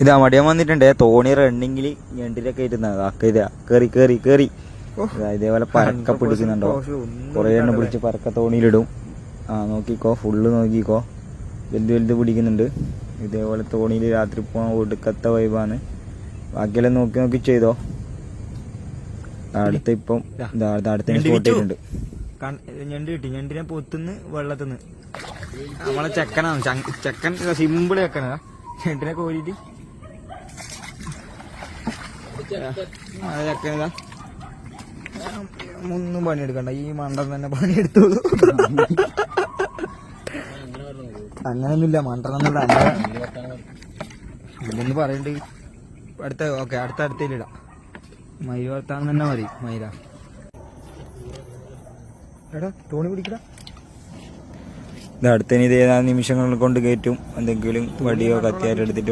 ഇതാ മടിയാൻ വന്നിട്ടുണ്ടേ. തോണി റണ്ണിങ്ങില് ഞണ്ടിലൊക്കെ ഇരുന്നത് കേറി കേറി കേറി ഇതേപോലെ പരക്ക പിടിക്കുന്നുണ്ടോ? കൊറേ എണ്ണം പിടിച്ച് പരക്ക തോണിയിലിടും. നോക്കിക്കോ, ഫുള്ള് നോക്കിക്കോ, വലുത് വലുത് പിടിക്കുന്നുണ്ട്. ഇതേപോലെ തോണിയിൽ രാത്രി പോകാൻ ഒടുക്കത്തെ വൈബാണ്. ബാക്കിയെല്ലാം നോക്കി നോക്കി ചെയ്തോ. അടുത്ത ഇപ്പം അടുത്ത സ്പോട്ട് ചെയ്തിട്ടുണ്ട്. ഞണ്ട് കിട്ടി. ഞണ്ടിനെ പൊത്തുന്ന് വെള്ളത്തിന്ന് നമ്മളെ ചെക്കനാണ്. ചെക്കൻ സിമ്പിള് ചെക്കനാ. ഞണ്ടിനെ കോരിട്ട് ചെക്കനാ. ഒന്നും പണിയെടുക്കണ്ട, ഈ മണ്ടൻ തന്നെ പണിയെടുത്തോളൂ. അങ്ങനെയൊന്നുമില്ല, മണ്ടനൊന്നുമില്ല. ഇതൊന്ന് പറയണ്ട്. അടുത്തയിലിടാം. മയിൽ വളർത്താൻ തന്നെ മതി. മയില എടാ തോണി പിടിക്കടാ. ഇത് അടുത്തതിന് ഇത് ഏതാനും നിമിഷങ്ങൾ കൊണ്ട് കയറ്റും. എന്തെങ്കിലും വടിയോ കത്തിയായിട്ട് എടുത്തിട്ട്